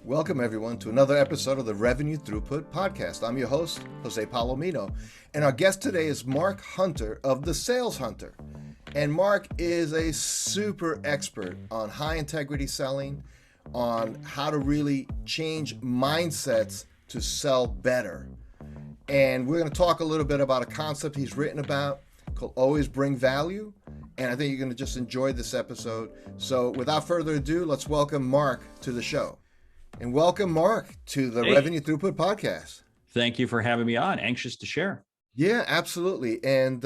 Welcome, everyone, to another episode of the Revenue Throughput Podcast. I'm your host, Jose Palomino, and our guest today is Mark Hunter of The Sales Hunter. And Mark is a super expert on high integrity selling, on how to really change mindsets to sell better. And we're going to talk a little bit about a concept he's written about called Always Bring Value. And I think you're going to just enjoy this episode. So without further ado, let's welcome Mark to the show. And welcome, Mark, to the Revenue Throughput Podcast. Thank you for having me on. Anxious to share. Yeah, absolutely. And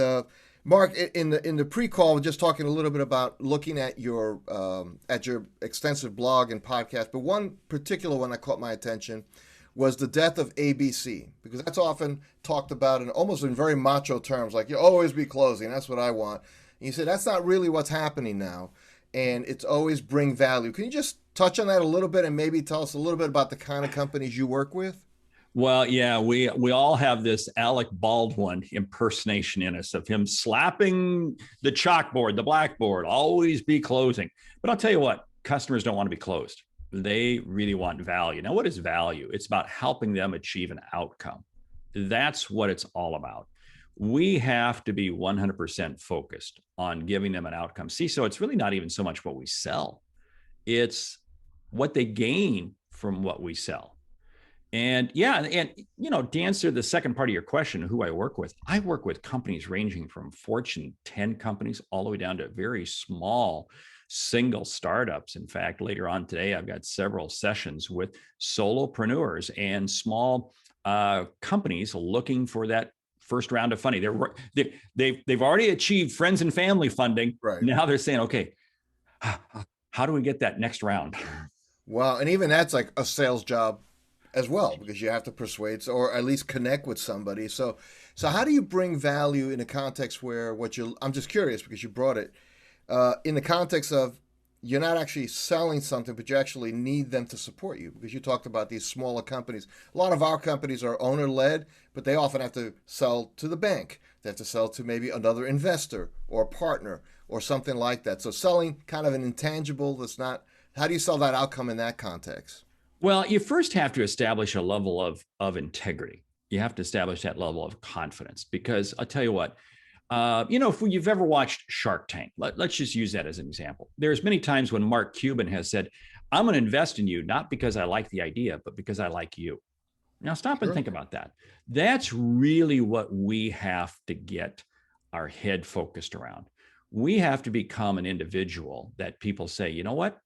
Mark, in the pre-call, we're just talking a little bit about looking at your extensive blog and podcast. But one particular one that caught my attention was the death of ABC, because that's often talked about in almost in very macho terms, like you always be closing. That's what I want. And you said that's not really what's happening now. And it's always bring value. Can you just touch on that a little bit and maybe tell us a little bit about the kind of companies you work with? Well, yeah, we all have this Alec Baldwin impersonation in us of him slapping the chalkboard, the blackboard, always be closing. But I'll tell you what, customers don't want to be closed. They really want value. Now, what is value? It's about helping them achieve an outcome. That's what it's all about. We have to be 100% focused on giving them an outcome. See, so it's really not even so much what we sell. It's what they gain from what we sell. And yeah, and you know, to answer the second part of your question, who I work with companies ranging from Fortune 10 companies all the way down to very small single startups. In fact, later on today, I've got several sessions with solopreneurs and small companies looking for that first round of funding. They've already achieved friends and family funding. Right. Now they're saying, okay, how do we get that next round? Wow. And even that's like a sales job as well, because you have to persuade or at least connect with somebody. So how do you bring value in a context where I'm just curious because you brought it in the context of you're not actually selling something, but you actually need them to support you, because you talked about these smaller companies. A lot of our companies are owner-led, but they often have to sell to the bank. They have to sell to maybe another investor or partner or something like that. So selling kind of an intangible that's not, how do you sell that outcome in that context? Well, you first have to establish a level of integrity. You have to establish that level of confidence, because I'll tell you what, if you've ever watched Shark Tank, let's just use that as an example. There's many times when Mark Cuban has said, I'm going to invest in you, not because I like the idea, but because I like you. Now stop and think about that. That's really what we have to get our head focused around. We have to become an individual that people say, you know what?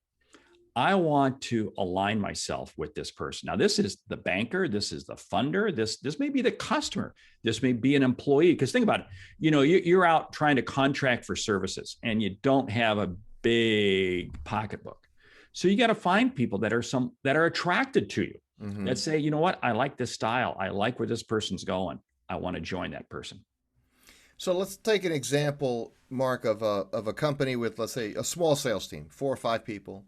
I want to align myself with this person. Now, this is the banker, this is the funder, this may be the customer, this may be an employee. Because think about it, you're out trying to contract for services and you don't have a big pocketbook. So you got to find people that are attracted to you, that say, you know what, I like this style, I like where this person's going, I want to join that person. So let's take an example, Mark, of a company with, let's say, a small sales team, 4 or 5 people.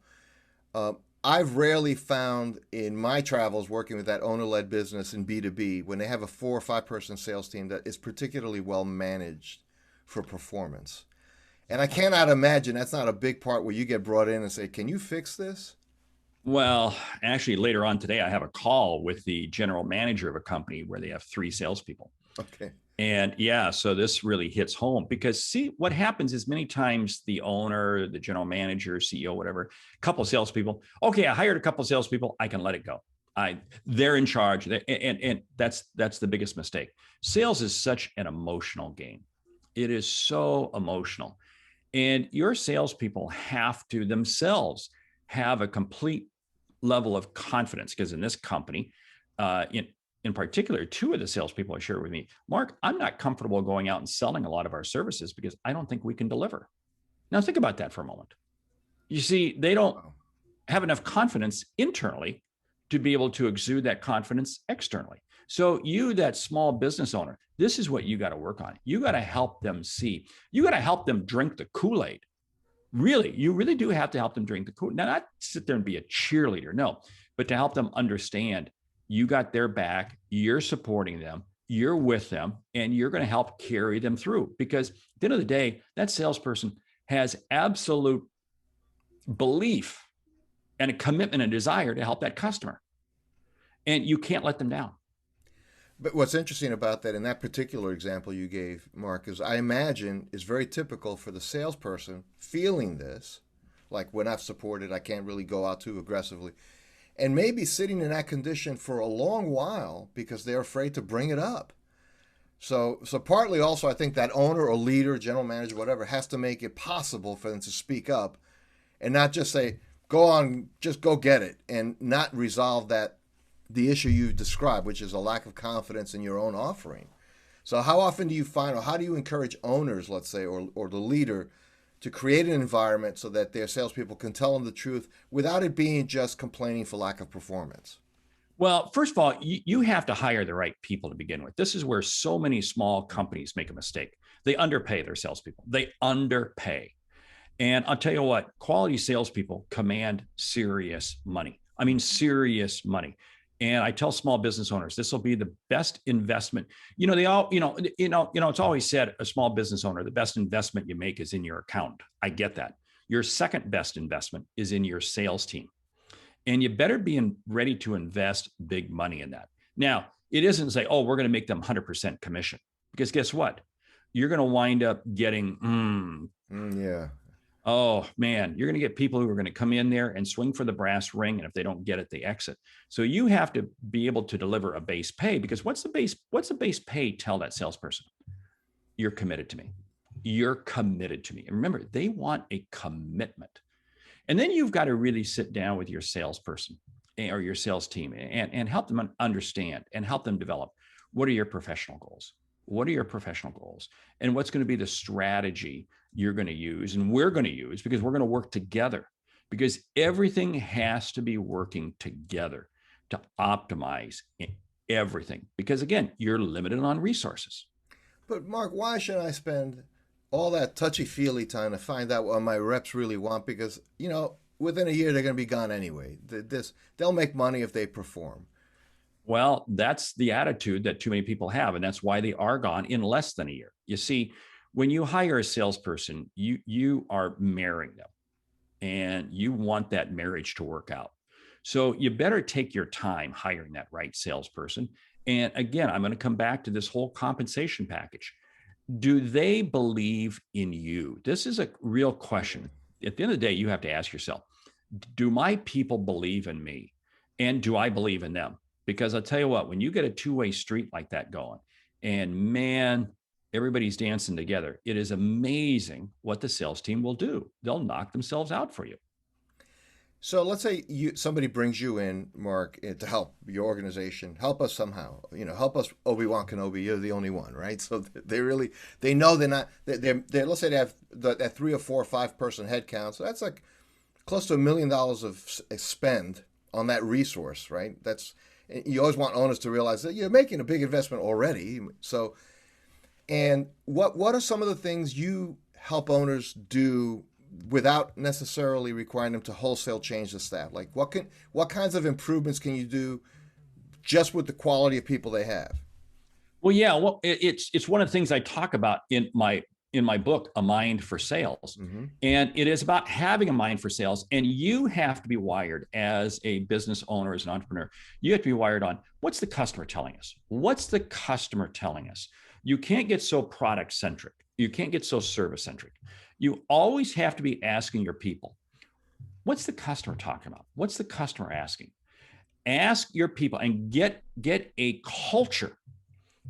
I've rarely found in my travels working with that owner-led business in B2B, when they have a 4 or 5 person sales team that is particularly well managed for performance. And I cannot imagine that's not a big part where you get brought in and say, can you fix this? Well, actually, later on today, I have a call with the general manager of a company where they have 3 salespeople. Okay. And yeah, so this really hits home, because see, what happens is many times the owner, the general manager, CEO, whatever, a couple of salespeople, okay, I hired a couple of salespeople, I can let it go. They're in charge. And that's the biggest mistake. Sales is such an emotional game. It is so emotional. And your salespeople have to themselves have a complete level of confidence, because in this company, in particular, 2 of the salespeople are shared with me, Mark, I'm not comfortable going out and selling a lot of our services because I don't think we can deliver. Now think about that for a moment. You see, they don't have enough confidence internally to be able to exude that confidence externally. So you, that small business owner, this is what you got to work on. You got to help them see. You got to help them drink the Kool-Aid. Really, you really do have to help them drink the Kool-Aid. Now, not sit there and be a cheerleader, no, but to help them understand you got their back, you're supporting them, you're with them, and you're going to help carry them through. Because at the end of the day, that salesperson has absolute belief and a commitment and desire to help that customer. And you can't let them down. But what's interesting about that in that particular example you gave, Mark, is I imagine is very typical for the salesperson feeling this, like we're not supported, I can't really go out too aggressively, and maybe sitting in that condition for a long while because they're afraid to bring it up. So partly also I think that owner or leader, general manager, whatever, has to make it possible for them to speak up and not just say, go on, just go get it, and not resolve that the issue you described, which is a lack of confidence in your own offering. So how often do you find, or how do you encourage owners, let's say, or the leader to create an environment so that their salespeople can tell them the truth without it being just complaining for lack of performance? Well, first of all, you have to hire the right people to begin with. This is where so many small companies make a mistake. They underpay their salespeople. They underpay. And I'll tell you what, quality salespeople command serious money. I mean, serious money. And I tell small business owners, this will be the best investment. They all, it's always said, a small business owner, the best investment you make is in your account. I get that. Your second best investment is in your sales team. And you better be ready to invest big money in that. Now, it isn't say, oh, we're going to make them 100% commission. Because guess what? You're going to wind up getting, Yeah. oh man, you're going to get people who are going to come in there and swing for the brass ring. And if they don't get it, they exit. So you have to be able to deliver a base pay, because what's the base pay tell that salesperson? You're committed to me. You're committed to me. And remember, they want a commitment. And then you've got to really sit down with your salesperson or your sales team and help them understand and help them develop. What are your professional goals? What are your professional goals? And what's going to be the strategy you're going to use and we're going to use, because we're going to work together, because everything has to be working together to optimize everything. Because again, you're limited on resources. But Mark, why should I spend all that touchy-feely time to find out what my reps really want? Because, within a year, they're going to be gone anyway. They'll make money if they perform. Well, that's the attitude that too many people have, and that's why they are gone in less than a year. You see, when you hire a salesperson, you are marrying them, and you want that marriage to work out. So you better take your time hiring that right salesperson. And again, I'm going to come back to this whole compensation package. Do they believe in you? This is a real question. At the end of the day, you have to ask yourself, do my people believe in me? And do I believe in them? Because I'll tell you what, when you get a two-way street like that going, and man, everybody's dancing together, it is amazing what the sales team will do. They'll knock themselves out for you. So let's say somebody brings you in, Mark, to help your organization, help us somehow, help us, Obi-Wan Kenobi, you're the only one, right? So they know they're not, they're let's say they have that 3 or 4 or 5 person head count. So that's like close to $1 million of spend on that resource, right? You always want owners to realize that you're making a big investment already. So, and what are some of the things you help owners do without necessarily requiring them to wholesale change the staff? Like what kinds of improvements can you do just with the quality of people they have? Well, yeah, it's one of the things I talk about in my book, A Mind for Sales. Mm-hmm. And it is about having a mind for sales. And you have to be wired as a business owner, as an entrepreneur. You have to be wired on, what's the customer telling us? What's the customer telling us? You can't get so product centric. You can't get so service centric. You always have to be asking your people, what's the customer talking about? What's the customer asking? Ask your people and get a culture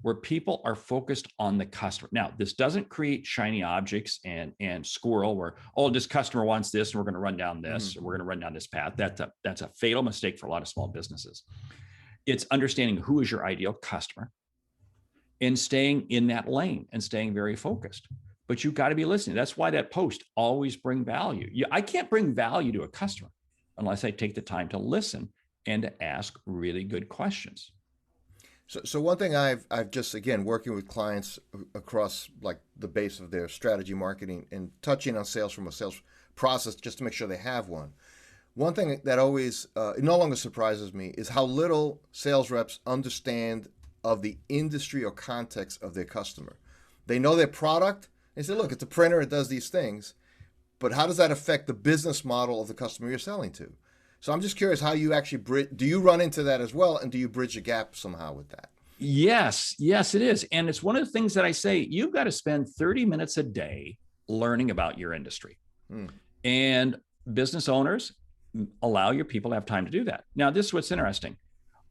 where people are focused on the customer. Now, this doesn't create shiny objects and squirrel where, oh, this customer wants this, and we're going to run down this, or we're going to run down this path. That's a fatal mistake for a lot of small businesses. It's understanding who is your ideal customer and staying in that lane and staying very focused. But you've got to be listening. That's why that post, always bring value. I can't bring value to a customer unless I take the time to listen and to ask really good questions. So one thing I've just, again, working with clients across like the base of their strategy marketing and touching on sales from a sales process just to make sure they have one. One thing that always, it no longer surprises me is how little sales reps understand of the industry or context of their customer. They know their product. They say, look, it's a printer, it does these things. But how does that affect the business model of the customer you're selling to? So I'm just curious how you actually do you run into that as well? And do you bridge the gap somehow with that? Yes, yes, it is. And it's one of the things that I say, you've got to spend 30 minutes a day learning about your industry. Hmm. And business owners, allow your people to have time to do that. Now, this is what's interesting.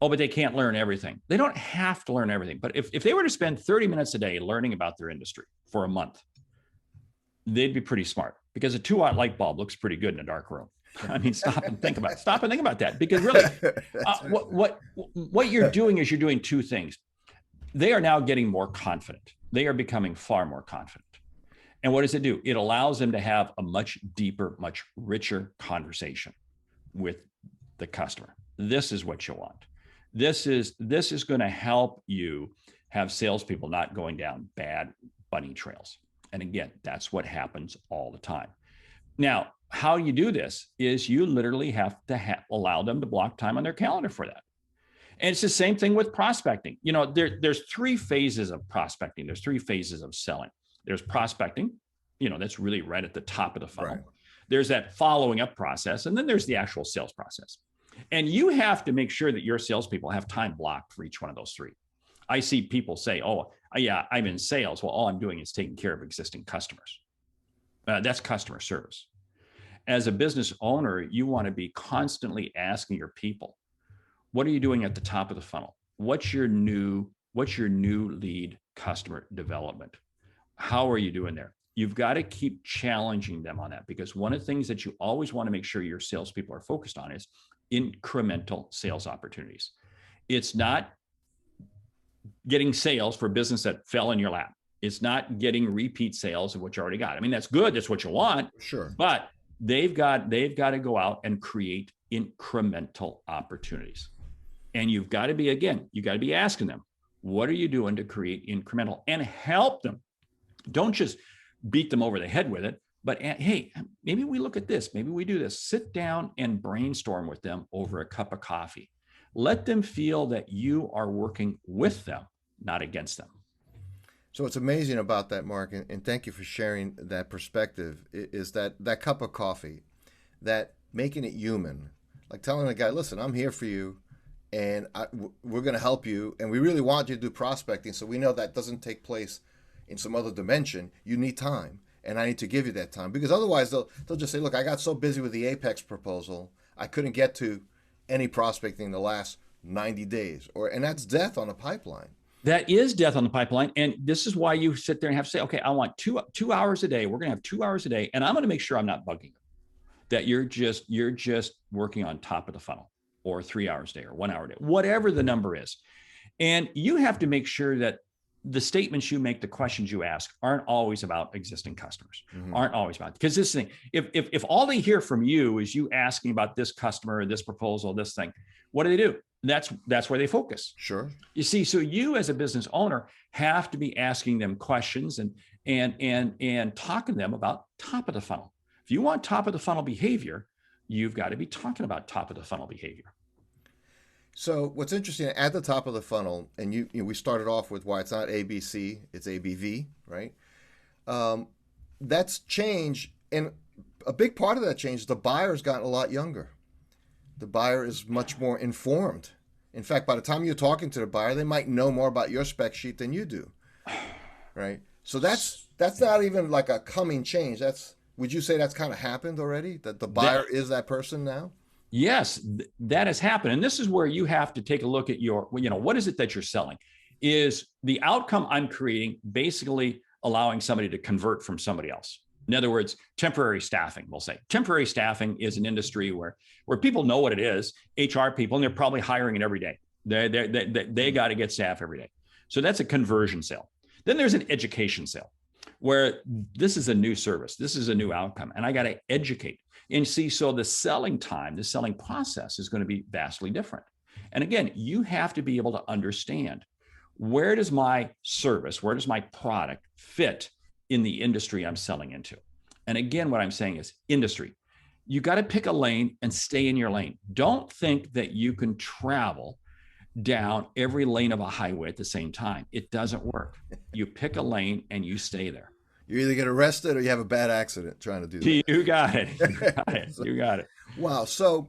Oh, but they can't learn everything. They don't have to learn everything. But if they were to spend 30 minutes a day learning about their industry for a month, they'd be pretty smart, because a 2-watt light bulb looks pretty good in a dark room. I mean, stop and think about that, because really, what you're doing is you're doing two things. They are now getting more confident. They are becoming far more confident. And what does it do? It allows them to have a much deeper, much richer conversation with the customer. This is what you want. This is going to help you have salespeople not going down bad bunny trails. And again, that's what happens all the time. Now, how you do this is you literally have to allow them to block time on their calendar for that. And it's the same thing with prospecting. You know, there's 3 phases of prospecting. There's 3 phases of selling. There's prospecting, you know, that's really right at the top of the funnel. Right. There's that following up process, and then there's the actual sales process. And you have to make sure that your salespeople have time blocked for each one of those 3. I see people say, oh, yeah, I'm in sales. Well, all I'm doing is taking care of existing customers. That's customer service. As a business owner, you want to be constantly asking your people, what are you doing at the top of the funnel? What's your new lead customer development? How are you doing there? You've got to keep challenging them on that, because one of the things that you always want to make sure your salespeople are focused on is incremental sales opportunities. It's not getting sales for business that fell in your lap. It's not getting repeat sales of what you already got. I mean, that's good. That's what you want. Sure. But they've got to go out and create incremental opportunities. And you've got to be asking them, what are you doing to create incremental, and help them? Don't just beat them over the head with it, but hey, maybe we look at this, maybe we do this. Sit down and brainstorm with them over a cup of coffee. Let them feel that you are working with them, not against them. So what's amazing about that, Mark, and thank you for sharing that perspective, is that cup of coffee, that making it human, like telling a guy, listen, I'm here for you, and we're going to help you, and we really want you to do prospecting, so we know that doesn't take place in some other dimension. You need time, and I need to give you that time, because otherwise they'll just say, look, I got so busy with the Apex proposal, I couldn't get to any prospecting in the last 90 days, and that's death on the pipeline. That is death on the pipeline. And this is why you sit there and have to say, okay, I want two hours a day. We're going to have 2 hours a day. And I'm going to make sure I'm not bugging you, that you're just working on top of the funnel, or 3 hours a day, or 1 hour a day, whatever the number is. And you have to make sure that the statements you make, the questions you ask, aren't always about existing customers, aren't always about, because this thing, if all they hear from you is you asking about this customer, this proposal, this thing, what do? That's where they focus. Sure. You see, so you as a business owner have to be asking them questions and talking to them about top of the funnel. If you want top of the funnel behavior, you've got to be talking about top of the funnel behavior. So what's interesting, at the top of the funnel, and we started off with why it's not ABC, it's ABV, right? That's change, and a big part of that change is the buyer's gotten a lot younger. The buyer is much more informed. In fact, by the time you're talking to the buyer, they might know more about your spec sheet than you do, right? So that's not even like a coming change. Would you say that's kind of happened already? That the buyer is that person now? Yes, that has happened. And this is where you have to take a look at what is it that you're selling? Is the outcome I'm creating basically allowing somebody to convert from somebody else? In other words, temporary staffing, we'll say. Temporary staffing is an industry where people know what it is, HR people, and they're probably hiring it every day. They got to get staff every day. So that's a conversion sale. Then there's an education sale, where this is a new service. This is a new outcome, and I got to educate. And see, so the selling time, the selling process is going to be vastly different. And again, you have to be able to understand, where does my service, where does my product fit in the industry I'm selling into? And again, what I'm saying is industry. You got to pick a lane and stay in your lane. Don't think that you can travel down every lane of a highway at the same time. It doesn't work. You pick a lane and you stay there. You either get arrested or you have a bad accident trying to do that. You got it. You got it. Wow. So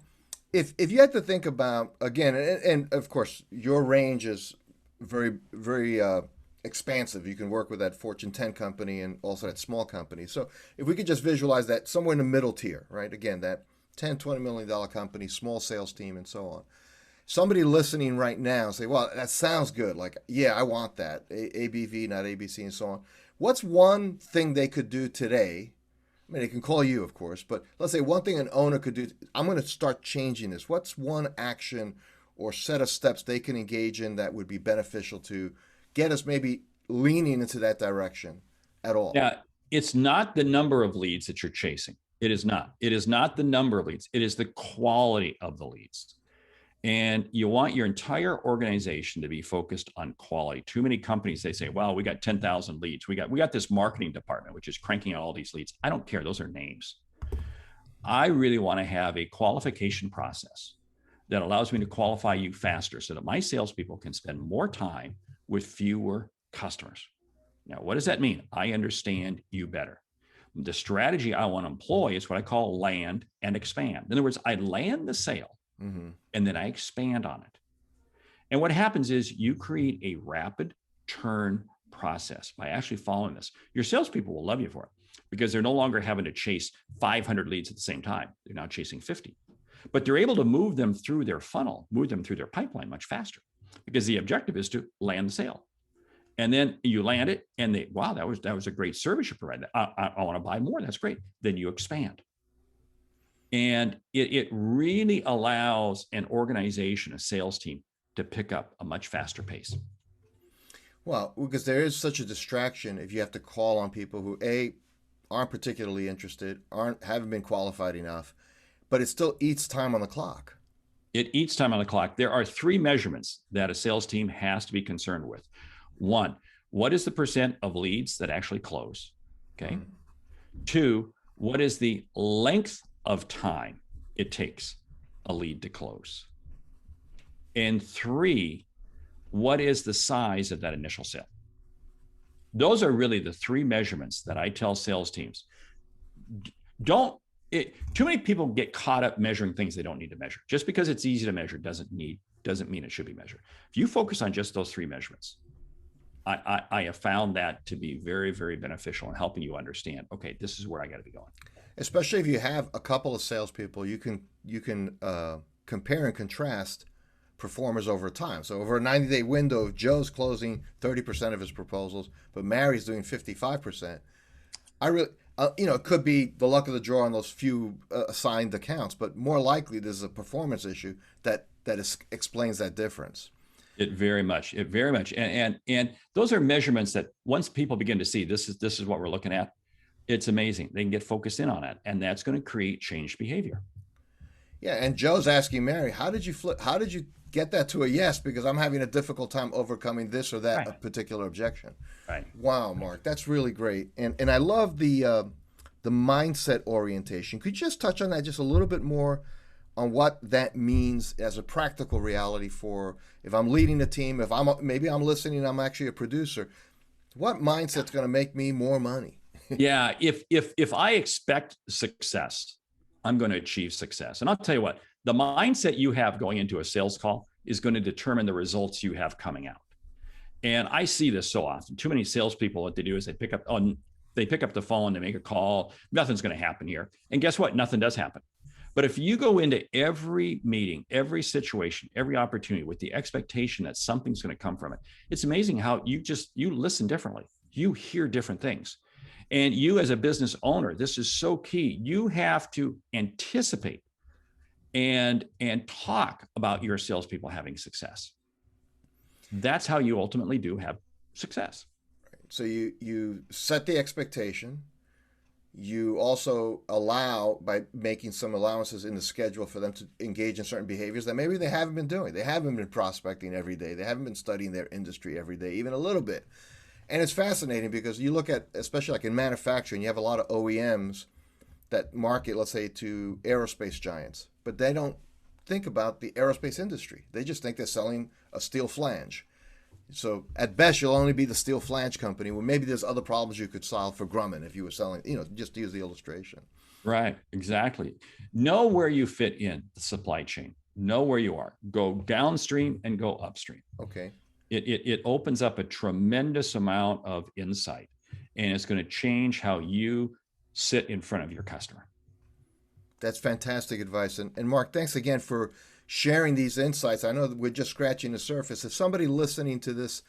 if you had to think about again, and of course your range is very expansive. You can work with that Fortune 10 company and also that small company. So if we could just visualize that somewhere in the middle tier, right? Again, that 10, $20 million company, small sales team, and so on. Somebody listening right now say, well, that sounds good. Like, yeah, I want that. ABV, not ABC, and so on. What's one thing they could do today? I mean, they can call you, of course, but let's say one thing an owner could do. I'm going to start changing this. What's one action or set of steps they can engage in that would be beneficial to get us maybe leaning into that direction at all? Yeah, it's not the number of leads that you're chasing. It is not. It is not the number of leads. It is the quality of the leads. And you want your entire organization to be focused on quality. Too many companies, they say, well, we got 10,000 leads. We got this marketing department, which is cranking out all these leads. I don't care. Those are names. I really want to have a qualification process that allows me to qualify you faster so that my salespeople can spend more time with fewer customers. Now, what does that mean? I understand you better. The strategy I want to employ is what I call land and expand. In other words, I land the sale and then I expand on it. And what happens is you create a rapid turn process by actually following this. Your salespeople will love you for it because they're no longer having to chase 500 leads at the same time. They're now chasing 50. But they're able to move them through their funnel, move them through their pipeline much faster because the objective is to land the sale. And then you land it and they, wow, that was a great service you provided. I want to buy more. That's great. Then you expand. And it really allows an organization, a sales team, to pick up a much faster pace. Well, because there is such a distraction if you have to call on people who aren't particularly interested, haven't been qualified enough, but it still eats time on the clock. It eats time on the clock. There are 3 measurements that a sales team has to be concerned with. 1, what is the percent of leads that actually close? Okay. 2, what is the length of time it takes a lead to close? And 3, what is the size of that initial sale? Those are really the 3 measurements that I tell sales teams. Too many people get caught up measuring things they don't need to measure. Just because it's easy to measure doesn't mean it should be measured. If you focus on just those 3 measurements, I have found that to be very, very beneficial in helping you understand, okay, this is where I got to be going. Especially if you have a couple of salespeople, you can compare and contrast performers over time. So over a 90-day window, if Joe's closing 30% of his proposals, but Mary's doing 55%, it could be the luck of the draw on those few assigned accounts, but more likely there's a performance issue that explains that difference. It very much, and those are measurements that once people begin to see this is what we're looking at, it's amazing. They can get focused in on it, and that's going to create changed behavior. Yeah, and Joe's asking Mary, how did you get that to a yes? Because I'm having a difficult time overcoming this or that particular objection. Right. Wow, Mark, that's really great, and I love the mindset orientation. Could you just touch on that just a little bit more? On what that means as a practical reality for if I'm leading a team, if maybe I'm listening, I'm actually a producer, what mindset's going to make me more money? Yeah, if I expect success, I'm going to achieve success. And I'll tell you what, the mindset you have going into a sales call is going to determine the results you have coming out. And I see this so often. Too many salespeople, what they do is they pick up the phone, they make a call, nothing's going to happen here. And guess what? Nothing does happen. But if you go into every meeting, every situation, every opportunity with the expectation that something's going to come from it, it's amazing how you listen differently. You hear different things. And you as a business owner, this is so key. You have to anticipate and talk about your salespeople having success. That's how you ultimately do have success. So you set the expectation. You also allow, by making some allowances in the schedule for them to engage in certain behaviors that maybe they haven't been doing. They haven't been prospecting every day. They haven't been studying their industry every day, even a little bit. And it's fascinating because you look at, especially like in manufacturing, you have a lot of OEMs that market, let's say, to aerospace giants, but they don't think about the aerospace industry. They just think they're selling a steel flange. So at best, you'll only be the steel flange company. Well, maybe there's other problems you could solve for Grumman if you were selling, just to use the illustration. Right, exactly. Know where you fit in the supply chain. Know where you are. Go downstream and go upstream. Okay. It opens up a tremendous amount of insight, and it's going to change how you sit in front of your customer. That's fantastic advice. And Mark, thanks again for sharing these insights. I know that we're just scratching the surface. If somebody listening to this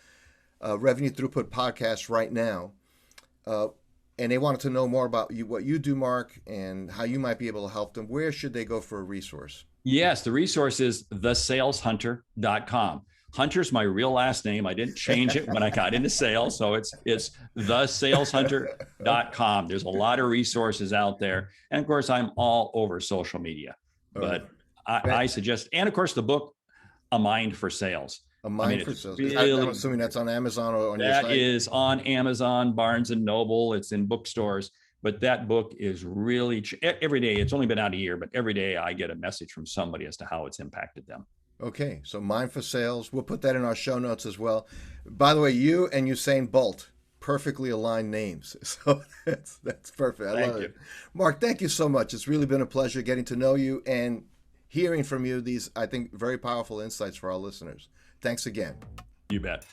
Revenue Throughput podcast right now, uh, and they wanted to know more about you, what you do, Mark, and how you might be able to help them, where should they go for a resource? Yes, the resource is thesaleshunter.com. Hunter's my real last name. I didn't change it when I got into sales. So it's thesaleshunter.com. There's a lot of resources out there. And of course, I'm all over social media. But I suggest, and of course, the book, A Mind for Sales. A Mind for Sales. I'm assuming that's on Amazon or on your site? That is on Amazon, Barnes and Noble. It's in bookstores. But that book is really, every day, it's only been out a year, but every day I get a message from somebody as to how it's impacted them. Okay, so Mind for Sales. We'll put that in our show notes as well. By the way, you and Usain Bolt, perfectly aligned names. So that's perfect. I love it. Mark, thank you so much. It's really been a pleasure getting to know you and hearing from you these, I think, very powerful insights for our listeners. Thanks again. You bet.